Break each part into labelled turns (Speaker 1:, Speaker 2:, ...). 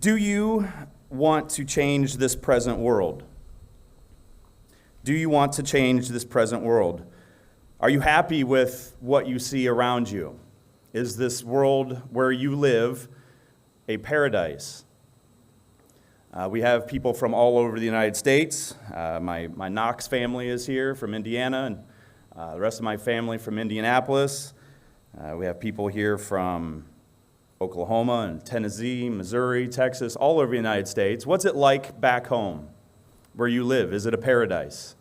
Speaker 1: Do you want to change this present world? Do you want to change this present world? Are you happy with what you see around you? Is this world where you live a paradise? We have people from all over the United States. My Knox family is here from Indiana, and the rest of my family from Indianapolis. We have people here from Oklahoma and Tennessee, Missouri, Texas, all over the United States. What's it like back home where you live? Is it a paradise?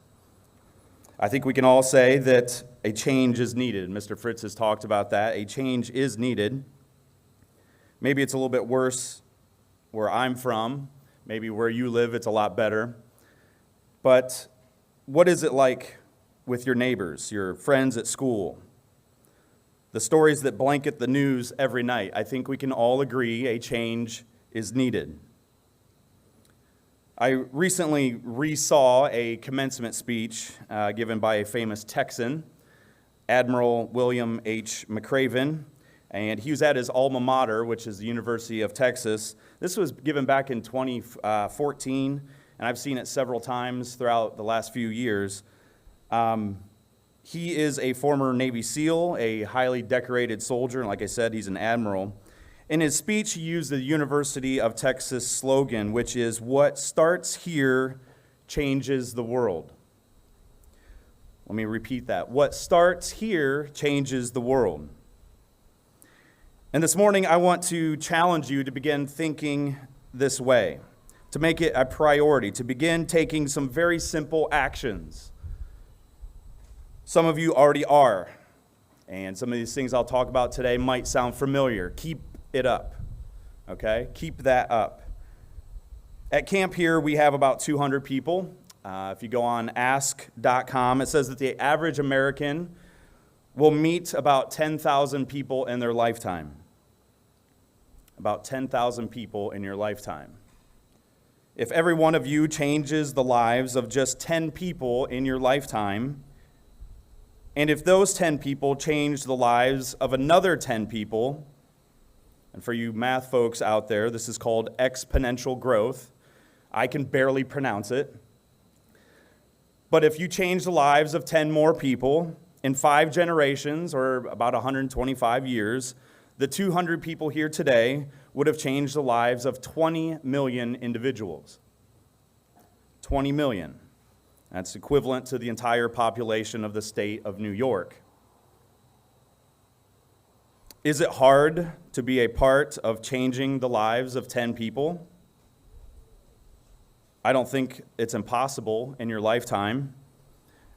Speaker 1: I think we can all say that a change is needed. Mr. Fritz has talked about that. A change is needed. Maybe it's a little bit worse where I'm from. Maybe where you live, it's a lot better. But what is it like with your neighbors, your friends at school? The stories that blanket the news every night. I think we can all agree a change is needed. I recently resaw a commencement speech given by a famous Texan, Admiral William H. McRaven, and he was at his alma mater, which is the University of Texas. This was given back in 2014, and I've seen it several times throughout the last few years. He is a former Navy SEAL, a highly decorated soldier, and like I said, he's an admiral. In his speech, he used the University of Texas slogan, which is, "What starts here changes the world." Let me repeat that. What starts here changes the world. And this morning, I want to challenge you to begin thinking this way, to make it a priority, to begin taking some very simple actions. Some of you already are, and some of these things I'll talk about today might sound familiar. Keep it up, okay? Keep that up. At camp here, we have about 200 people. If you go on ask.com, it says that the average American will meet about 10,000 people in their lifetime. About 10,000 people in your lifetime. If every one of you changes the lives of just 10 people in your lifetime, and if those 10 people change the lives of another 10 people, and for you math folks out there, this is called exponential growth. I can barely pronounce it. But if you change the lives of 10 more people in 5 generations, or about 125 years, the 200 people here today would have changed the lives of 20 million individuals. 20 million. That's equivalent to the entire population of the state of New York. Is it hard to be a part of changing the lives of 10 people? I don't think it's impossible in your lifetime.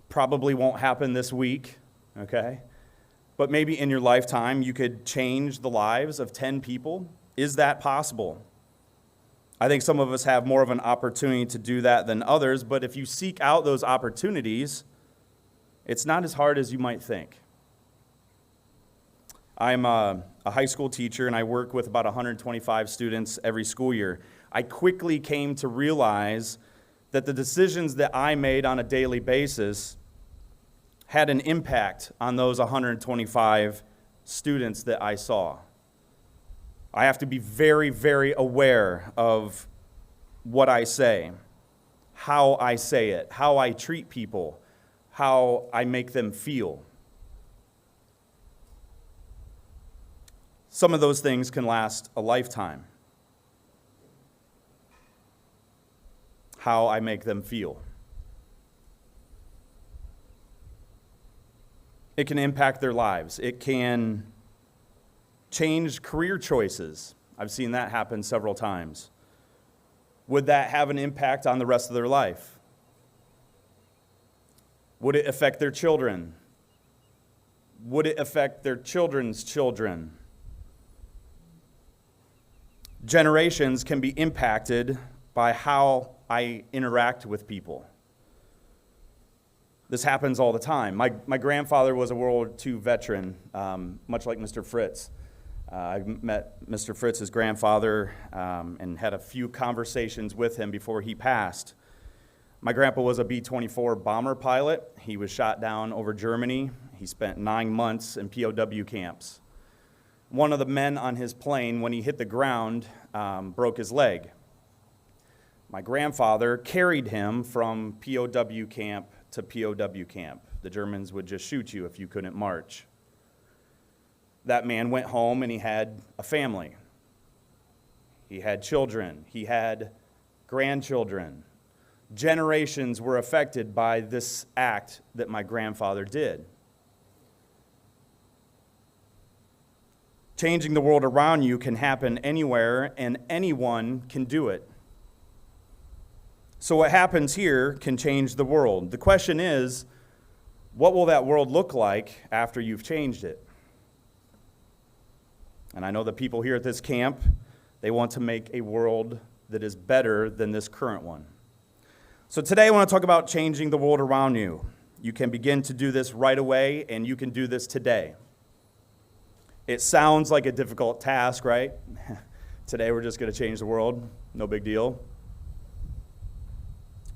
Speaker 1: Probably won't happen this week, okay? But maybe in your lifetime you could change the lives of 10 people. Is that possible? I think some of us have more of an opportunity to do that than others, but if you seek out those opportunities, it's not as hard as you might think. I'm a high school teacher, and I work with about 125 students every school year. I quickly came to realize that the decisions that I made on a daily basis had an impact on those 125 students that I saw. I have to be very, very aware of what I say, how I say it, how I treat people, how I make them feel. Some of those things can last a lifetime. How I make them feel. It can impact their lives. It can change career choices. I've seen that happen several times. Would that have an impact on the rest of their life? Would it affect their children? Would it affect their children's children? Generations can be impacted by how I interact with people. This happens all the time. My grandfather was a World War II veteran, much like Mr. Fritz. I met Mr. Fritz's grandfather and had a few conversations with him before he passed. My grandpa was a B-24 bomber pilot. He was shot down over Germany. He spent 9 months in POW camps. one of the men on his plane, when he hit the ground, broke his leg. My grandfather carried him from POW camp to POW camp. The Germans would just shoot you if you couldn't march. That man went home and he had a family. He had children. He had grandchildren. Generations were affected by this act that my grandfather did. Changing the world around you can happen anywhere, and anyone can do it. So what happens here can change the world. The question is, what will that world look like after you've changed it? And I know the people here at this camp, they want to make a world that is better than this current one. So today I want to talk about changing the world around you. You can begin to do this right away, and you can do this today. It sounds like a difficult task, right? Today we're just going to change the world. No big deal.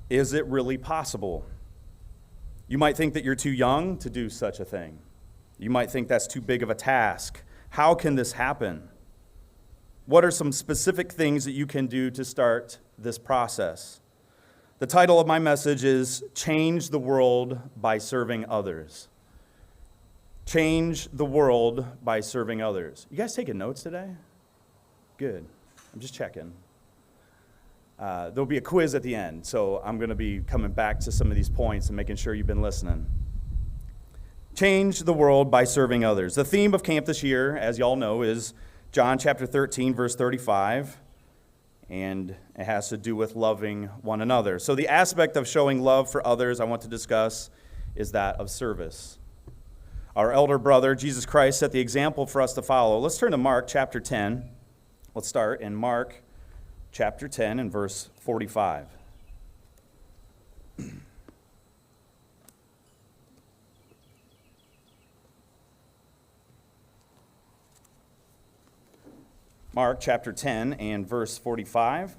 Speaker 1: Is it really possible? You might think that you're too young to do such a thing. You might think that's too big of a task. How can this happen? What are some specific things that you can do to start this process? The title of my message is Change the World by Serving Others. Change the world by serving others. You guys taking notes today? Good. I'm just checking. There'll be a quiz at the end, so I'm going to be coming back to some of these points and making sure you've been listening. Change the world by serving others. The theme of camp this year, as y'all know, is John chapter 13, verse 35, and it has to do with loving one another. So the aspect of showing love for others I want to discuss is that of service. Our elder brother, Jesus Christ, set the example for us to follow. Let's turn to Mark chapter 10. Let's start in Mark chapter 10 and verse 45. Mark chapter 10 and verse 45.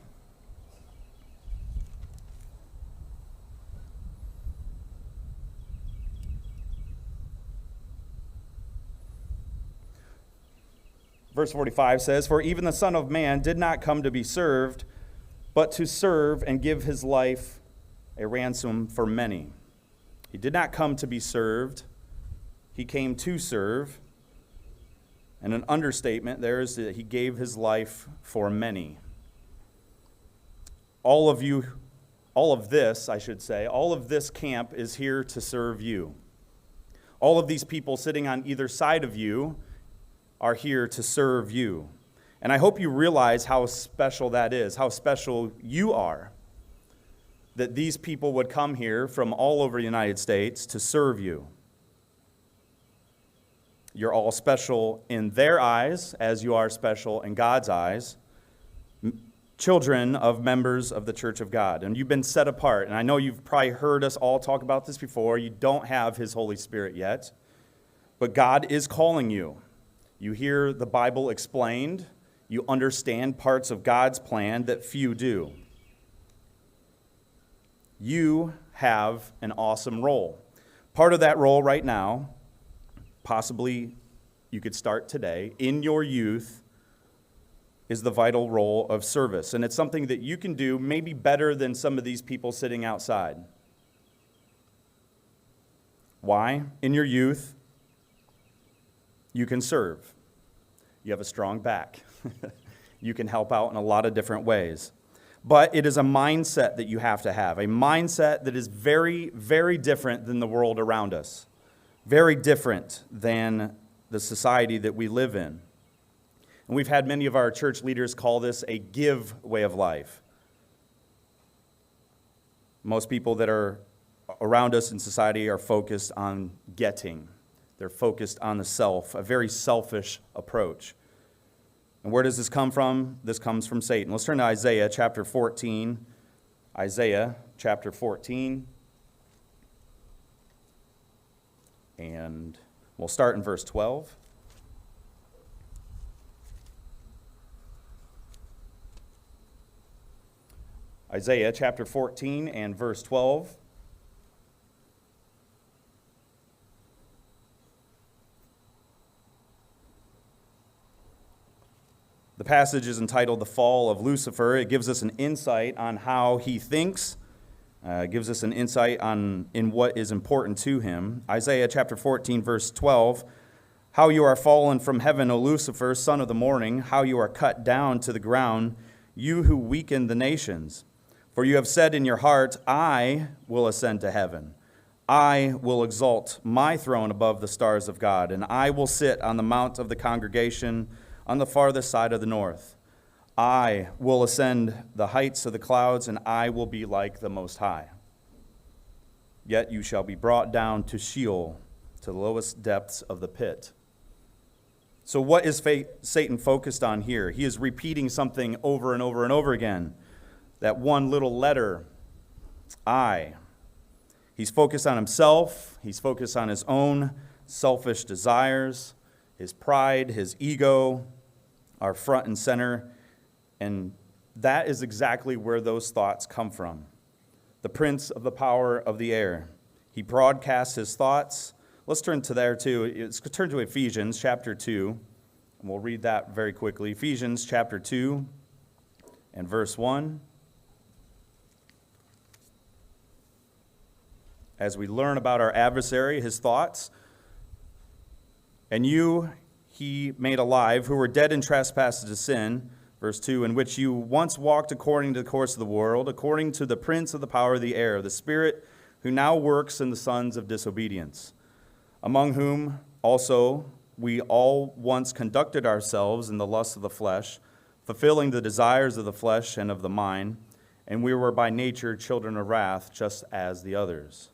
Speaker 1: Verse 45 says, "For even the Son of Man did not come to be served, but to serve and give his life a ransom for many." He did not come to be served. He came to serve. And an understatement there is that he gave his life for many. All of this camp is here to serve you. All of these people sitting on either side of you are here to serve you. And I hope you realize how special that is, how special you are, that these people would come here from all over the United States to serve you. You're all special in their eyes, as you are special in God's eyes, children of members of the Church of God. And you've been set apart. And I know you've probably heard us all talk about this before. You don't have his Holy Spirit yet. But God is calling you. You hear the Bible explained. You understand parts of God's plan that few do. You have an awesome role. Part of that role right now, possibly you could start today, in your youth, is the vital role of service. And it's something that you can do maybe better than some of these people sitting outside. Why? In your youth, you can serve. You have a strong back. You can help out in a lot of different ways. But it is a mindset that you have to have, a mindset that is very, very different than the world around us, very different than the society that we live in. And we've had many of our church leaders call this a give way of life. Most people that are around us in society are focused on getting. They're focused on the self, a very selfish approach. And where does this come from? This comes from Satan. Let's turn to Isaiah chapter 14. Isaiah chapter 14. And we'll start in verse 12. Isaiah chapter 14 and verse 12. The passage is entitled The Fall of Lucifer. It gives us an insight on how he thinks. It gives us an insight in what is important to him. Isaiah chapter 14, verse 12. How you are fallen from heaven, O Lucifer, son of the morning, how you are cut down to the ground, you who weaken the nations. For you have said in your heart, I will ascend to heaven. I will exalt my throne above the stars of God, and I will sit on the mount of the congregation on the farthest side of the north. I will ascend the heights of the clouds, and I will be like the Most High. Yet you shall be brought down to Sheol, to the lowest depths of the pit. So what is Satan focused on here? He is repeating something over and over and over again. That one little letter, I. He's focused on himself. He's focused on his own selfish desires, his pride, his ego are front and center. And that is exactly where those thoughts come from. The prince of the power of the air. He broadcasts his thoughts. Let's turn to there too. Let's turn to Ephesians chapter 2, and we'll read that very quickly. Ephesians chapter 2 and verse 1. As we learn about our adversary, his thoughts. And you he made alive, who were dead in trespasses to sin, verse 2, in which you once walked according to the course of the world, according to the prince of the power of the air, the spirit who now works in the sons of disobedience, among whom also we all once conducted ourselves in the lusts of the flesh, fulfilling the desires of the flesh and of the mind, and we were by nature children of wrath, just as the others.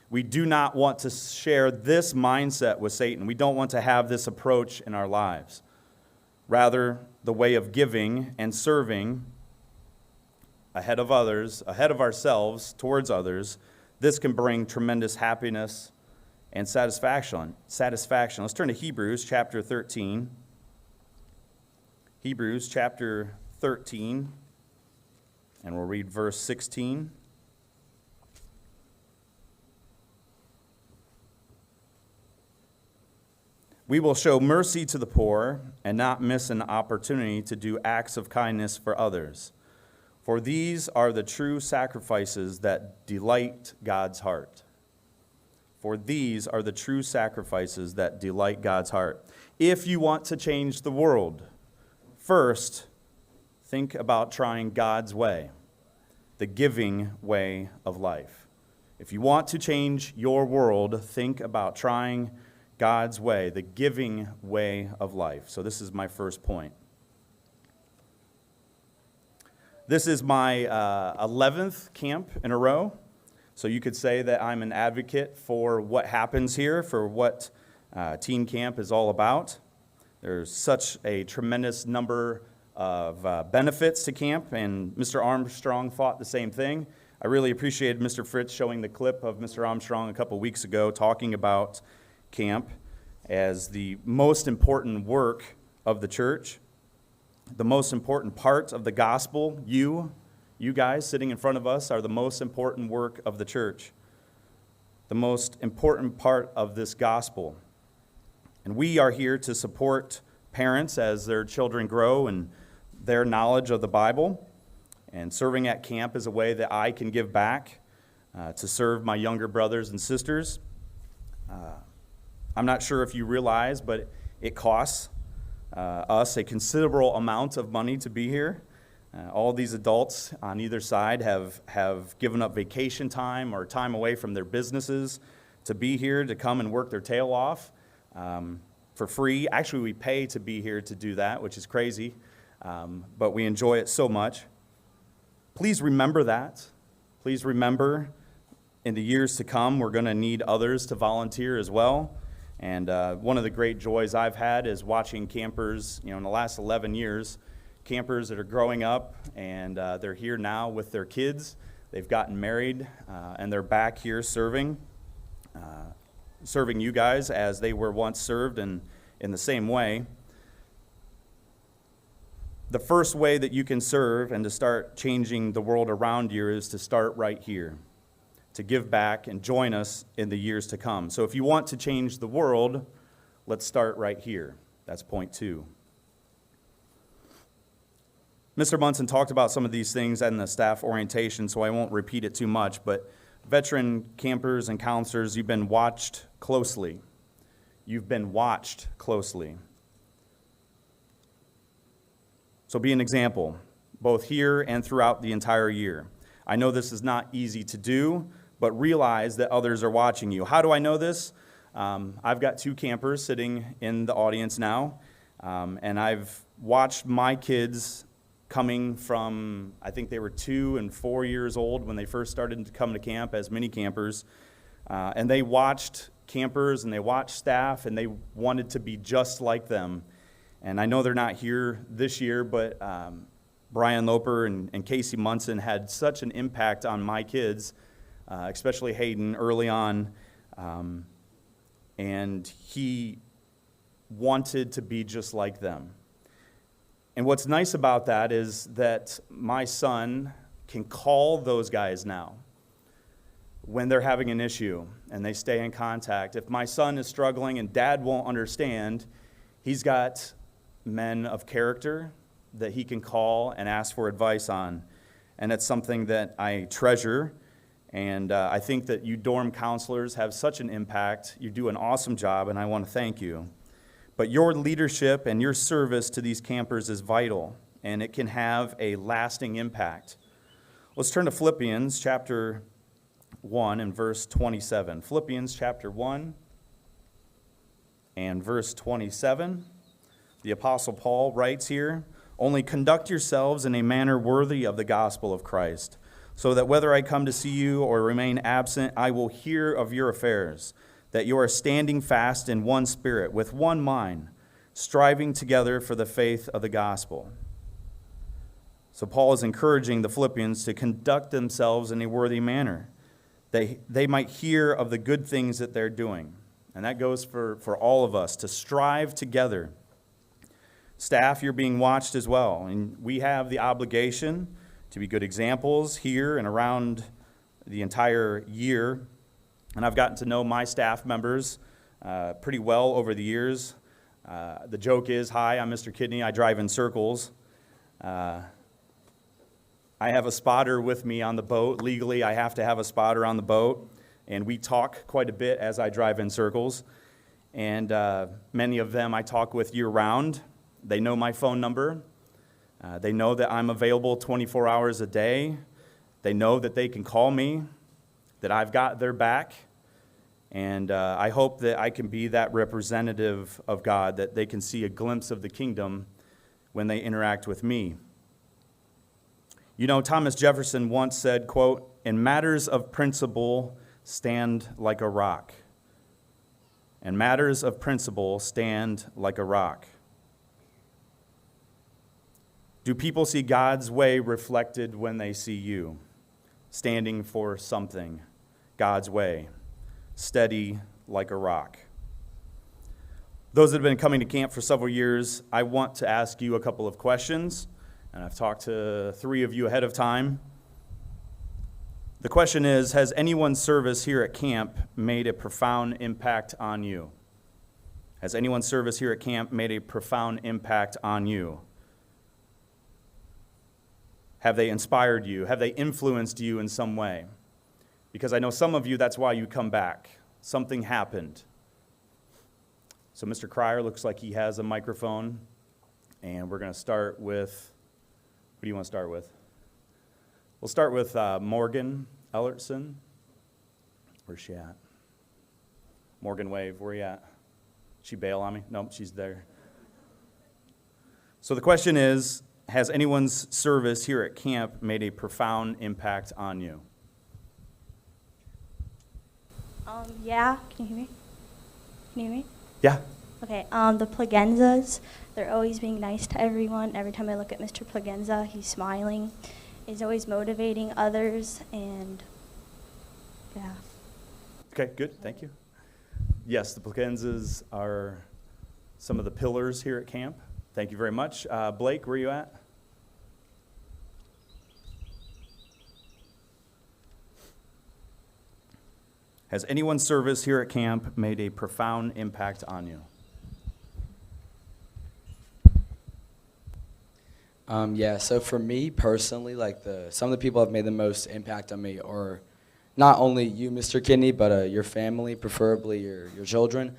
Speaker 1: We do not want to share this mindset with Satan. We don't want to have this approach in our lives. Rather, the way of giving and serving ahead of others, ahead of ourselves, towards others, this can bring tremendous happiness and satisfaction. Let's turn to Hebrews chapter 13. Hebrews chapter 13, and we'll read verse 16. We will show mercy to the poor and not miss an opportunity to do acts of kindness for others. For these are the true sacrifices that delight God's heart. For these are the true sacrifices that delight God's heart. If you want to change the world, first, think about trying God's way, the giving way of life. If you want to change your world, think about trying God's way, the giving way of life. So this is my first point. This is my 11th camp in a row. So you could say that I'm an advocate for what happens here, for what teen camp is all about. There's such a tremendous number of benefits to camp, and Mr. Armstrong thought the same thing. I really appreciated Mr. Fritz showing the clip of Mr. Armstrong a couple weeks ago talking about camp as the most important work of the church, the most important part of the gospel. You guys sitting in front of us are the most important work of the church, the most important part of this gospel. And we are here to support parents as their children grow in their knowledge of the Bible. And serving at camp is a way that I can give back to serve my younger brothers and sisters. I'm not sure if you realize, but it costs us a considerable amount of money to be here. All these adults on either side have given up vacation time or time away from their businesses to be here, to come and work their tail off for free. Actually, we pay to be here to do that, which is crazy, but we enjoy it so much. Please remember that. Please remember in the years to come, we're going to need others to volunteer as well. And one of the great joys I've had is watching campers, in the last 11 years, campers that are growing up and they're here now with their kids. They've gotten married and they're back here serving you guys as they were once served in the same way. The first way that you can serve and to start changing the world around you is to start right here, to give back and join us in the years to come. So if you want to change the world, let's start right here. That's point 2. Mr. Munson talked about some of these things in the staff orientation, so I won't repeat it too much, but veteran campers and counselors, you've been watched closely. You've been watched closely. So be an example, both here and throughout the entire year. I know this is not easy to do, but realize that others are watching you. How do I know this? I've got 2 campers sitting in the audience now, and I've watched my kids coming from, I think they were 2 and 4 years old when they first started to come to camp as mini campers, and they watched campers and they watched staff and they wanted to be just like them. And I know they're not here this year, but Brian Loper and Casey Munson had such an impact on my kids, especially Hayden early on, and he wanted to be just like them. And what's nice about that is that my son can call those guys now when they're having an issue and they stay in contact. If my son is struggling and dad won't understand, he's got men of character that he can call and ask for advice on. And it's something that I treasure. And I think that you dorm counselors have such an impact. You do an awesome job, and I want to thank you. But your leadership and your service to these campers is vital, and it can have a lasting impact. Let's turn to Philippians chapter 1 and verse 27. Philippians chapter 1 and verse 27. The Apostle Paul writes here, "Only conduct yourselves in a manner worthy of the gospel of Christ, so that whether I come to see you or remain absent, I will hear of your affairs, that you are standing fast in one spirit, with one mind, striving together for the faith of the gospel." So Paul is encouraging the Philippians to conduct themselves in a worthy manner. They might hear of the good things that they're doing. And that goes for all of us, to strive together. Staff, you're being watched as well. And we have the obligation to be good examples here and around the entire year. And I've gotten to know my staff members pretty well over the years. The joke is, hi, I'm Mr. Kidney. I drive in circles. I have a spotter with me on the boat. Legally, I have to have a spotter on the boat. And we talk quite a bit as I drive in circles. And many of them I talk with year-round. They know my phone number. They know that I'm available 24 hours a day. They know that they can call me, that I've got their back. And I hope that I can be that representative of God, that they can see a glimpse of the kingdom when they interact with me. You know, Thomas Jefferson once said, quote, "In matters of principle, stand like a rock. In matters of principle, stand like a rock." Do people see God's way reflected when they see you? Standing for something, God's way, steady like a rock. Those that have been coming to camp for several years, I want to ask you a couple of questions, and I've talked to 3 of you ahead of time. The question is, has anyone's service here at camp made a profound impact on you? Has anyone's service here at camp made a profound impact on you? Have they inspired you? Have they influenced you in some way? Because I know some of you, that's why you come back. Something happened. So Mr. Cryer looks like he has a microphone, and we're going to start with, who do you want to start with? We'll start with Morgan Ellertson. Where's she at? Morgan, wave. Where are you at? She bail on me? Nope, she's there. So the question is, has anyone's service here at camp made a profound impact on you?
Speaker 2: Yeah. Can you hear me? Can you hear me?
Speaker 1: Yeah.
Speaker 2: Okay. The Plagenzas, they're always being nice to everyone. Every time I look at Mr. Plagenza, he's smiling. He's always motivating others, and yeah.
Speaker 1: Okay, good. Thank you. Yes, the Plagenzas are some of the pillars here at camp. Thank you very much. Blake, where are you at? Has anyone's service here at camp made a profound impact on you?
Speaker 3: Yeah, so for me personally, like some of the people that have made the most impact on me are not only you, Mr. Kidney, but your family, preferably your children.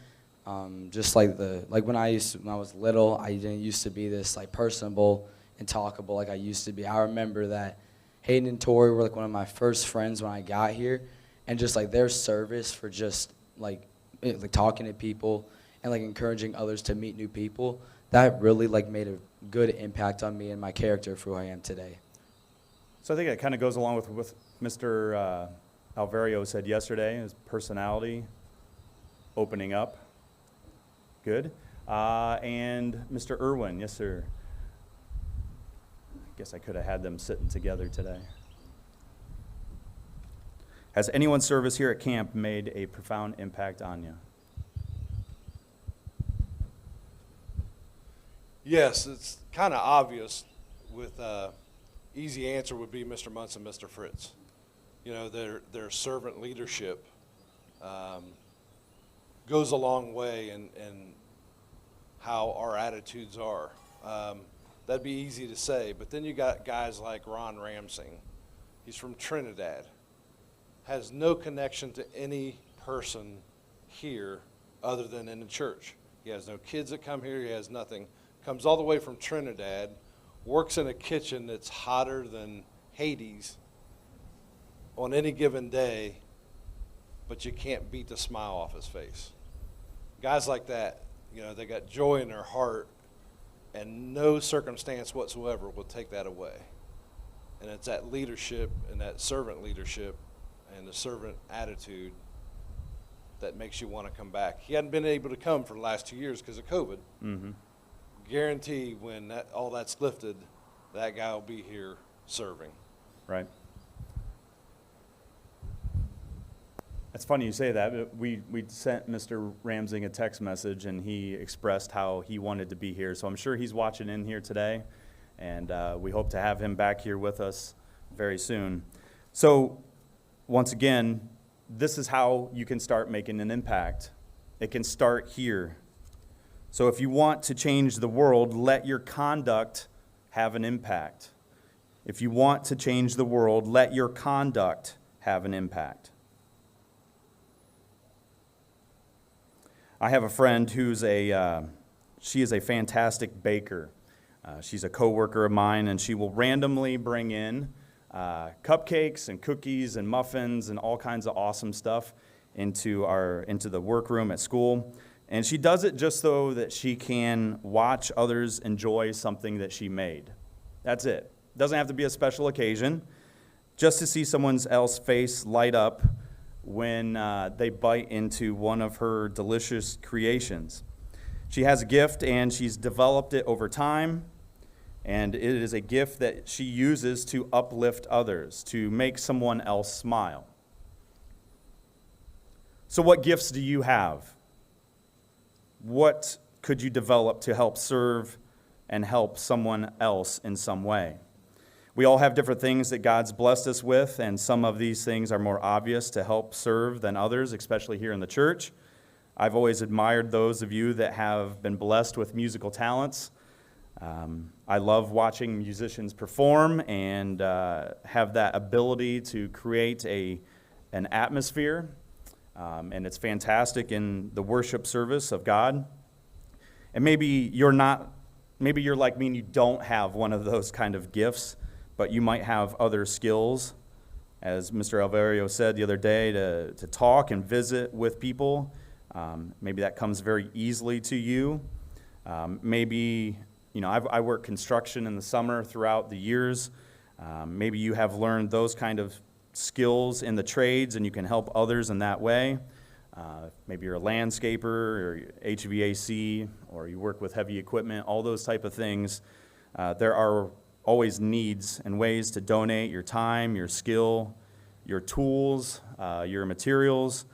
Speaker 3: Just like when I was little, I didn't used to be this like personable and talkable like I used to be. I remember that Hayden and Tori were like one of my first friends when I got here, and just like their service for just like talking to people and like encouraging others to meet new people, that really like made a good impact on me and my character for who I am today.
Speaker 1: So I think it kind of goes along with Mr. Alvario said yesterday, his personality, opening up. Good. And Mr. Irwin, yes, sir. I guess I could have had them sitting together today. Has anyone's service here at camp made a profound impact on you?
Speaker 4: Yes, it's kind of obvious. With easy answer would be Mr. Munson, Mr. Fritz. You know, their servant leadership goes a long way in how our attitudes are. That'd be easy to say, but then you got guys like Ron Ramsing. He's from Trinidad, has no connection to any person here other than in the church. He has no kids that come here, he has nothing. Comes all the way from Trinidad, works in a kitchen that's hotter than Hades on any given day, but you can't beat the smile off his face. Guys like that, you know, they got joy in their heart, and no circumstance whatsoever will take that away. And it's that leadership and that servant leadership and the servant attitude that makes you want to come back. He hadn't been able to come for the last 2 years because of COVID.
Speaker 1: Mm-hmm.
Speaker 4: Guarantee when all that's lifted, that guy will be here serving.
Speaker 1: Right. It's funny you say that. We sent Mr. Ramsing a text message, and he expressed how he wanted to be here. So I'm sure he's watching in here today, and we hope to have him back here with us very soon. So once again, this is how you can start making an impact. It can start here. So if you want to change the world, let your conduct have an impact. If you want to change the world, let your conduct have an impact. I have a friend who's she is a fantastic baker. She's a coworker of mine, and she will randomly bring in cupcakes and cookies and muffins and all kinds of awesome stuff into the workroom at school. And she does it just so that she can watch others enjoy something that she made. That's it. Doesn't have to be a special occasion. Just to see someone else's face light up when they bite into one of her delicious creations. She has a gift, and she's developed it over time. And it is a gift that she uses to uplift others, to make someone else smile. So what gifts do you have? What could you develop to help serve and help someone else in some way? We all have different things that God's blessed us with, and some of these things are more obvious to help serve than others, especially here in the church. I've always admired those of you that have been blessed with musical talents. I love watching musicians perform and have that ability to create an atmosphere. And it's fantastic in the worship service of God. And maybe you're like me and you don't have one of those kind of gifts, but you might have other skills, as Mr. Alvario said the other day, to talk and visit with people. Maybe that comes very easily to you. Maybe, I work construction in the summer throughout the years. Maybe you have learned those kind of skills in the trades, and you can help others in that way. Maybe you're a landscaper or HVAC, or you work with heavy equipment, all those type of things. There are always needs and ways to donate your time, your skill, your tools, your materials.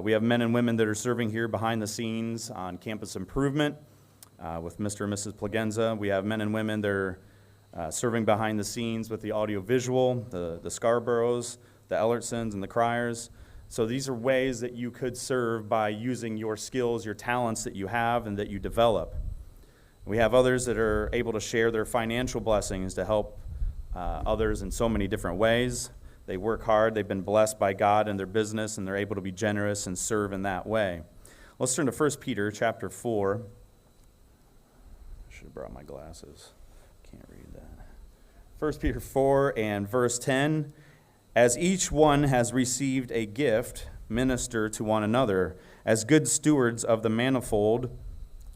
Speaker 1: We have men and women that are serving here behind the scenes on campus improvement with Mr. and Mrs. Plagenza. We have men and women that are serving behind the scenes with the audiovisual, the Scarboroughs, the Ellertsons, and the Criers. So these are ways that you could serve by using your skills, your talents that you have and that you develop. We have others that are able to share their financial blessings to help others in so many different ways. They work hard, they've been blessed by God in their business, and they're able to be generous and serve in that way. Let's turn to 1 Peter chapter 4. I should have brought my glasses. Can't read that. 1 Peter 4 and verse 10. As each one has received a gift, minister to one another, as good stewards of the manifold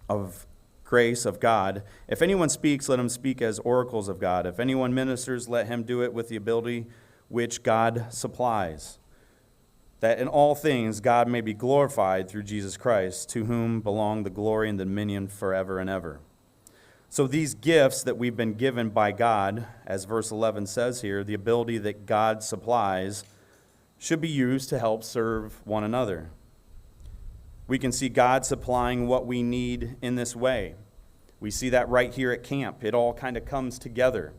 Speaker 1: of grace of God. If anyone speaks, let him speak as oracles of God. If anyone ministers, let him do it with the ability which God supplies, that in all things God may be glorified through Jesus Christ, to whom belong the glory and the dominion forever and ever. So these gifts that we've been given by God, as verse 11 says here, the ability that God supplies, should be used to help serve one another. We can see God supplying what we need in this way. We see that right here at camp. It all kind of comes together.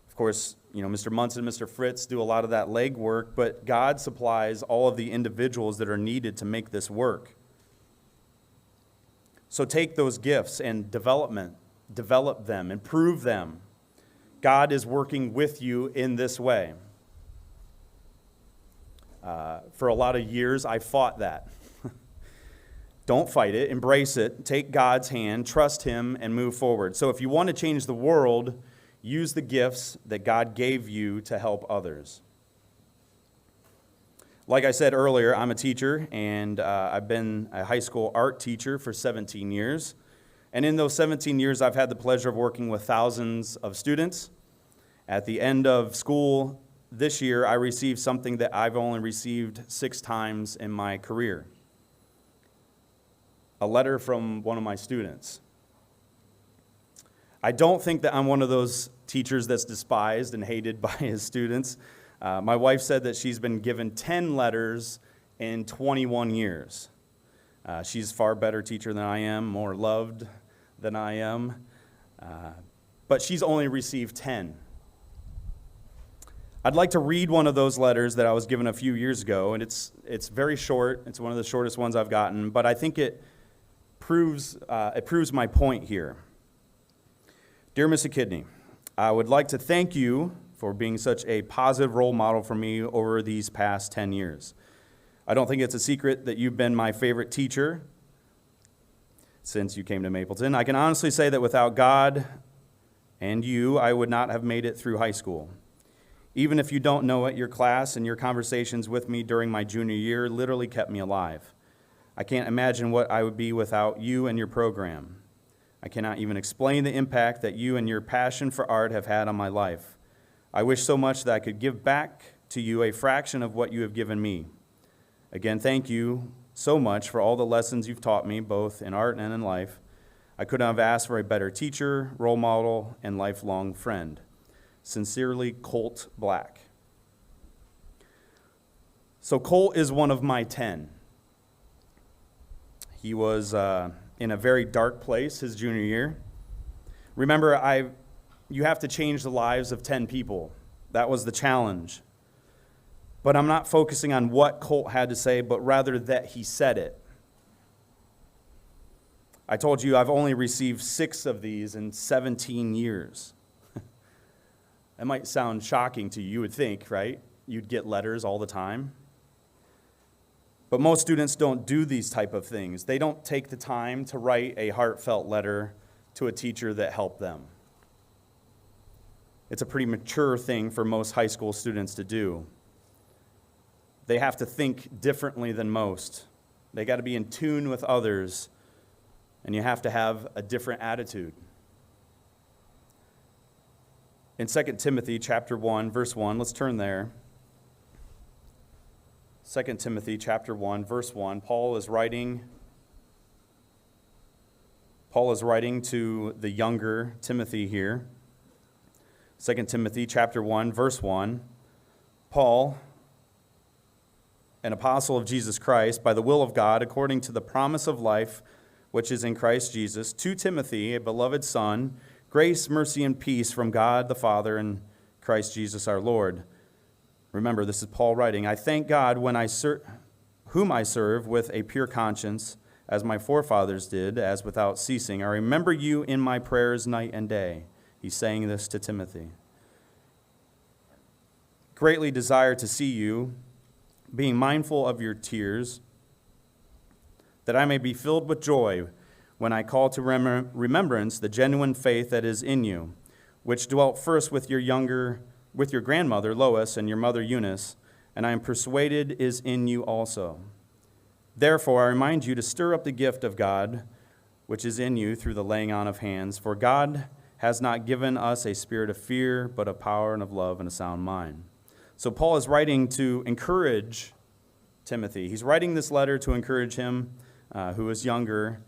Speaker 1: Of course, Mr. Munson and Mr. Fritz do a lot of that legwork, but God supplies all of the individuals that are needed to make this work. So take those gifts and develop them, improve them. God is working with you in this way. For a lot of years, I fought that. Don't fight it, embrace it, take God's hand, trust Him, and move forward. So if you want to change the world, use the gifts that God gave you to help others. Like I said earlier, I'm a teacher, and I've been a high school art teacher for 17 years. And in those 17 years, I've had the pleasure of working with thousands of students. At the end of school this year, I received something that I've only received 6 times in my career. A letter from one of my students. I don't think that I'm one of those teachers that's despised and hated by his students. My wife said that she's been given 10 letters in 21 years. She's a far better teacher than I am, more loved than I am, but she's only received 10. I'd like to read one of those letters that I was given a few years ago, and it's very short. It's one of the shortest ones I've gotten, but I think it proves my point here. Dear Mr. Kidney, I would like to thank you for being such a positive role model for me over these past 10 years. I don't think it's a secret that you've been my favorite teacher since you came to Mapleton. I can honestly say that without God and you, I would not have made it through high school. Even if you don't know it, your class and your conversations with me during my junior year literally kept me alive. I can't imagine what I would be without you and your program. I cannot even explain the impact that you and your passion for art have had on my life. I wish so much that I could give back to you a fraction of what you have given me. Again, thank you so much for all the lessons you've taught me, both in art and in life. I couldn't have asked for a better teacher, role model, and lifelong friend. Sincerely, Colt Black. So Colt is one of my 10. He was in a very dark place his junior year. Remember, you have to change the lives of 10 people. That was the challenge. But I'm not focusing on what Colt had to say, but rather that he said it. I told you I've only received 6 of these in 17 years. That might sound shocking to you, you would think, right? You'd get letters all the time. But most students don't do these type of things. They don't take the time to write a heartfelt letter to a teacher that helped them. It's a pretty mature thing for most high school students to do. They have to think differently than most. They got to be in tune with others, and you have to have a different attitude. In 2 Timothy chapter 1, verse 1, let's turn there. 2 Timothy chapter 1, verse 1, Paul is writing to the younger Timothy here. 2 Timothy chapter 1, verse 1, Paul, an apostle of Jesus Christ, by the will of God, according to the promise of life which is in Christ Jesus, to Timothy, a beloved son, grace, mercy, and peace from God the Father and Christ Jesus our Lord. Remember, this is Paul writing, I thank God whom I serve with a pure conscience as my forefathers did, as without ceasing. I remember you in my prayers night and day. He's saying this to Timothy. Greatly desire to see you, being mindful of your tears, that I may be filled with joy when I call to remembrance the genuine faith that is in you, which dwelt first with your grandmother Lois and your mother Eunice, and I am persuaded is in you also. Therefore I remind you to stir up the gift of God, which is in you through the laying on of hands. For God has not given us a spirit of fear, but of power and of love and a sound mind. So Paul is writing to encourage Timothy. He's writing this letter to encourage him, who is younger.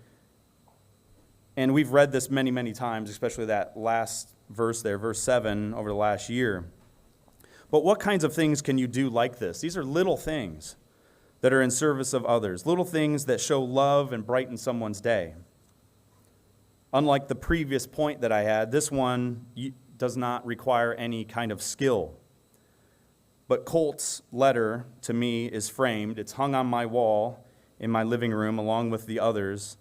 Speaker 1: And we've read this many, many times, especially that last verse there, verse 7, over the last year. But what kinds of things can you do like this? These are little things that are in service of others, little things that show love and brighten someone's day. Unlike the previous point that I had, this one does not require any kind of skill. But Colt's letter to me is framed. It's hung on my wall in my living room along with the others,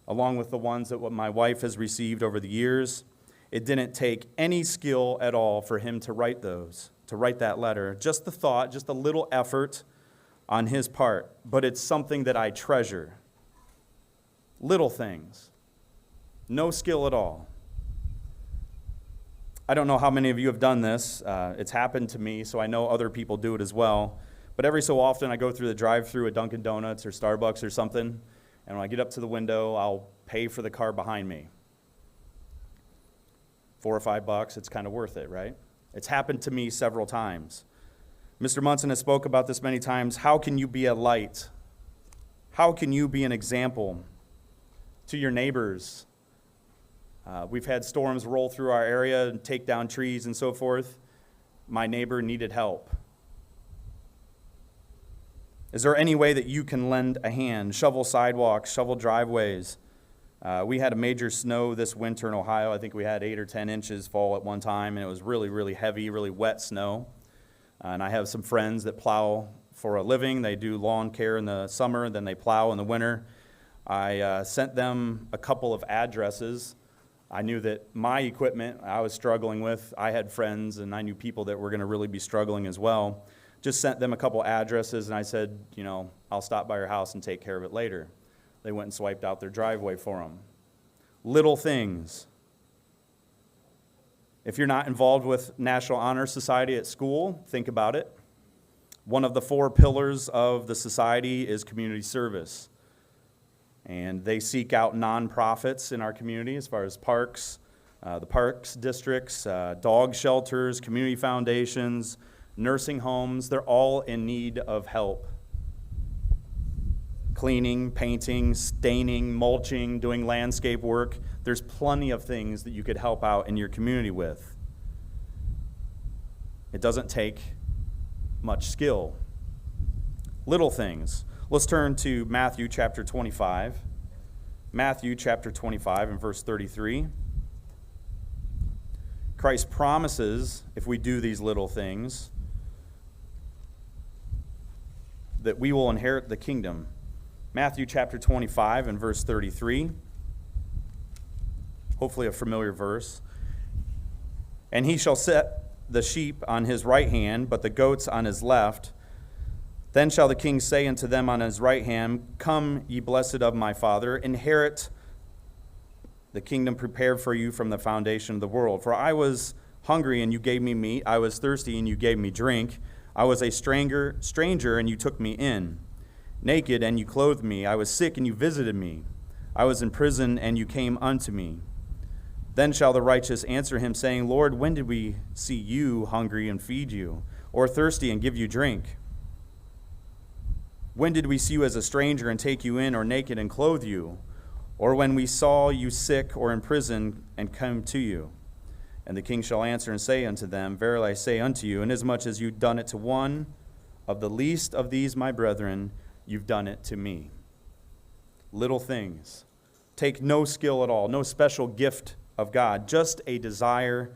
Speaker 1: along with the ones that my wife has received over the years. It didn't take any skill at all for him to write that letter. Just the thought, just a little effort on his part, but it's something that I treasure. Little things. No skill at all. I don't know how many of you have done this. It's happened to me, so I know other people do it as well. But every so often I go through the drive-thru at Dunkin' Donuts or Starbucks or something, and when I get up to the window, I'll pay for the car behind me. $4 or $5, it's kind of worth it, right? It's happened to me several times. Mr. Munson has spoke about this many times. How can you be a light? How can you be an example to your neighbors? We've had storms roll through our area and take down trees and so forth. My neighbor needed help. Is there any way that you can lend a hand? Shovel sidewalks, shovel driveways. We had a major snow this winter in Ohio. I think we had 8 or 10 inches fall at one time, and it was really, really heavy, really wet snow. And I have some friends that plow for a living. They do lawn care in the summer, then they plow in the winter. I sent them a couple of addresses. I knew that my equipment I was struggling with. I had friends, and I knew people that were going to really be struggling as well. Just sent them a couple addresses, and I said, I'll stop by your house and take care of it later. They went and swiped out their driveway for them. Little things. If you're not involved with National Honor Society at school, think about it. One of the 4 pillars of the society is community service. And they seek out nonprofits in our community as far as parks, the parks districts, dog shelters, community foundations, nursing homes. They're all in need of help. Cleaning, painting, staining, mulching, doing landscape work. There's plenty of things that you could help out in your community with. It doesn't take much skill. Little things. Let's turn to Matthew chapter 25. Matthew chapter 25 and verse 33. Christ promises, if we do these little things, that we will inherit the kingdom. Matthew chapter 25 and verse 33. Hopefully a familiar verse. And he shall set the sheep on his right hand, but the goats on his left. Then shall the king say unto them on his right hand, Come, ye blessed of my Father, inherit the kingdom prepared for you from the foundation of the world. For I was hungry, and you gave me meat. I was thirsty, and you gave me drink. I was a stranger, and you took me in. Naked, and you clothed me. I was sick, and you visited me. I was in prison, and you came unto me. Then shall the righteous answer him, saying, Lord, when did we see you hungry and feed you, or thirsty and give you drink? When did we see you as a stranger and take you in, or naked and clothe you? Or when we saw you sick or in prison and come to you? And the king shall answer and say unto them, Verily I say unto you, inasmuch as you've done it to one of the least of these my brethren, you've done it to me. Little things. Take no skill at all, no special gift of God, just a desire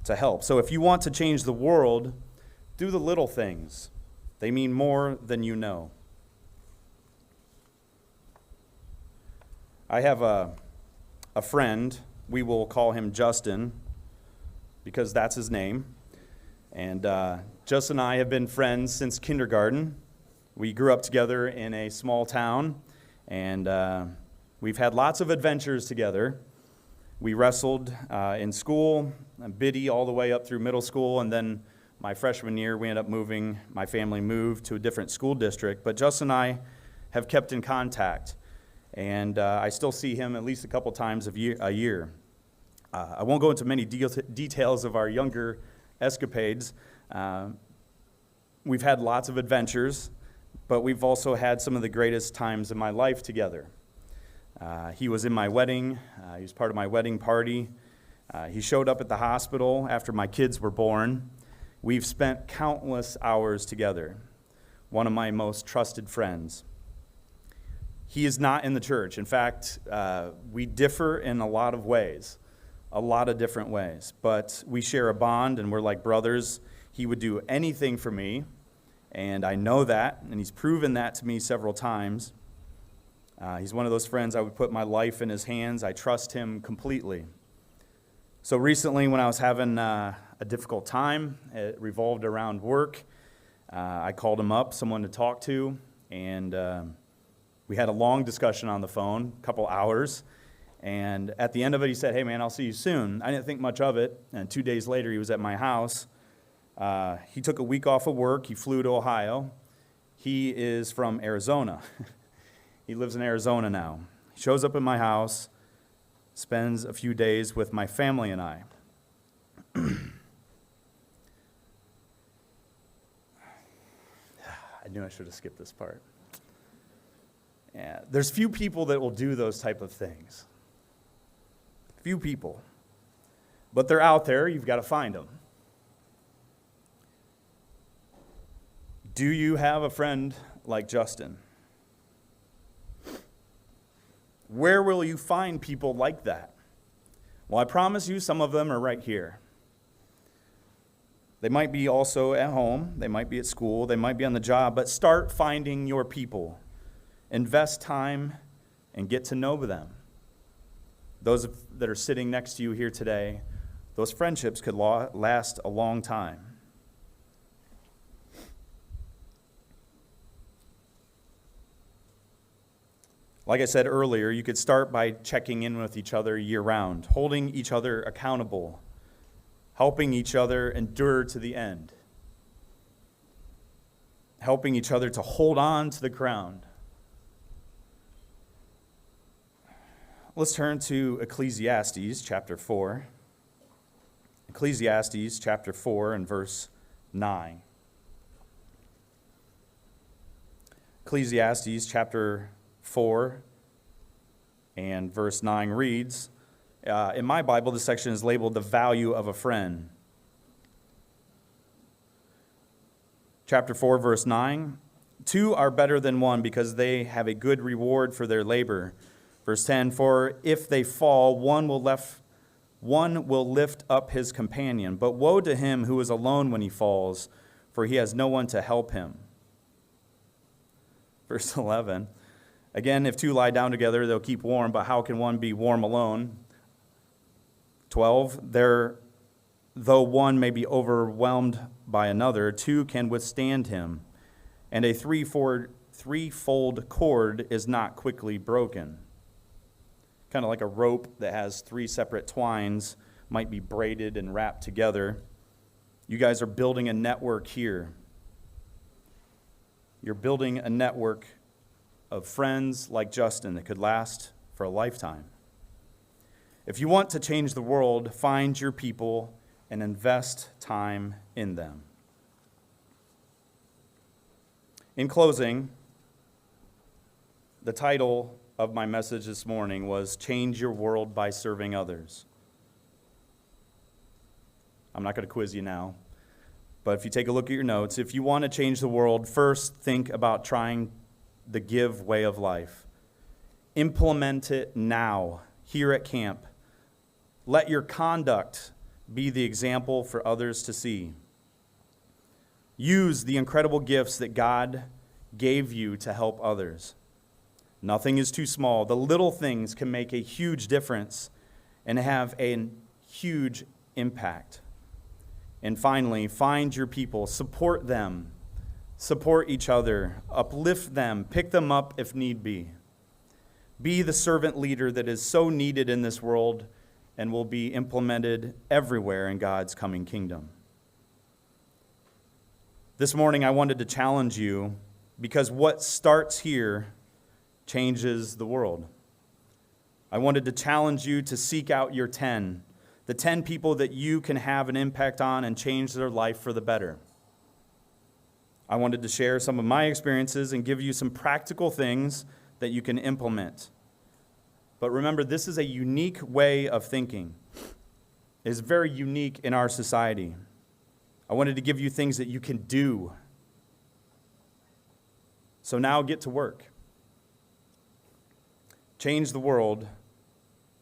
Speaker 1: to help. So if you want to change the world, do the little things. They mean more than you know. I have a friend, we will call him Justin, because that's his name. And Justin and I have been friends since kindergarten. We grew up together in a small town, and we've had lots of adventures together. We wrestled in school, Biddy all the way up through middle school, and then my freshman year, we ended up my family moved to a different school district. But Justin and I have kept in contact, and I still see him at least a couple times a year. I won't go into many details of our younger escapades. We've had lots of adventures, but we've also had some of the greatest times in my life together. He was in my wedding. He was part of my wedding party. He showed up at the hospital after my kids were born. We've spent countless hours together. One of my most trusted friends. He is not in the church. In fact, we differ in a lot of ways, a lot of different ways. But we share a bond, and we're like brothers. He would do anything for me, and I know that, and he's proven that to me several times. He's one of those friends I would put my life in his hands. I trust him completely. So recently, when I was having a difficult time, it revolved around work. I called him up, someone to talk to, and we had a long discussion on the phone, a couple hours. And at the end of it, he said, "Hey, man, I'll see you soon." I didn't think much of it, and 2 days later, he was at my house. He took a week off of work. He flew to Ohio. He is from Arizona. He lives in Arizona now. He shows up at my house, spends a few days with my family and I. I knew I should have skipped this part. Yeah, there's few people that will do those type of things. Few people. But they're out there. You've got to find them. Do you have a friend like Justin? Where will you find people like that? Well, I promise you some of them are right here. They might be also at home, they might be at school, they might be on the job, but start finding your people. Invest time and get to know them. Those that are sitting next to you here today, those friendships could last a long time. Like I said earlier, you could start by checking in with each other year-round, holding each other accountable, helping each other endure to the end, helping each other to hold on to the ground. Let's turn to Ecclesiastes chapter 4. Ecclesiastes chapter 4 and verse 9. Ecclesiastes chapter 4 and verse 9 reads, in my Bible, this section is labeled the value of a friend. Chapter 4, verse 9, 2 are better than one because they have a good reward for their labor. Verse 10, for if they fall, one will lift up his companion. But woe to him who is alone when he falls, for he has no one to help him. Verse 11, again, if two lie down together, they'll keep warm, but how can one be warm alone? 12, though one may be overwhelmed by another, two can withstand him, and a threefold cord is not quickly broken. Kind of like a rope that has 3 separate twines, might be braided and wrapped together. You guys are building a network here. You're building a network of friends like Justin that could last for a lifetime. If you want to change the world, find your people and invest time in them. In closing, the title of my message this morning was Change Your World by Serving Others. I'm not going to quiz you now, but if you take a look at your notes, if you want to change the world, first think about trying the give way of life. Implement it now, here at camp. Let your conduct be the example for others to see. Use the incredible gifts that God gave you to help others. Nothing is too small. The little things can make a huge difference and have a huge impact. And finally, find your people, support them, support each other, uplift them, pick them up if need be. Be the servant leader that is so needed in this world and will be implemented everywhere in God's coming kingdom. This morning, I wanted to challenge you because what starts here changes the world. I wanted to challenge you to seek out your 10, the 10 people that you can have an impact on and change their life for the better. I wanted to share some of my experiences and give you some practical things that you can implement. But remember, this is a unique way of thinking. It is very unique in our society. I wanted to give you things that you can do. So now get to work. Change the world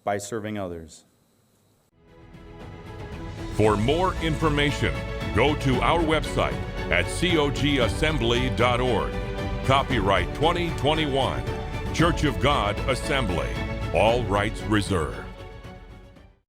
Speaker 1: by serving others.
Speaker 5: For more information, go to our website at cogassembly.org. Copyright 2021, Church of God Assembly. All rights reserved.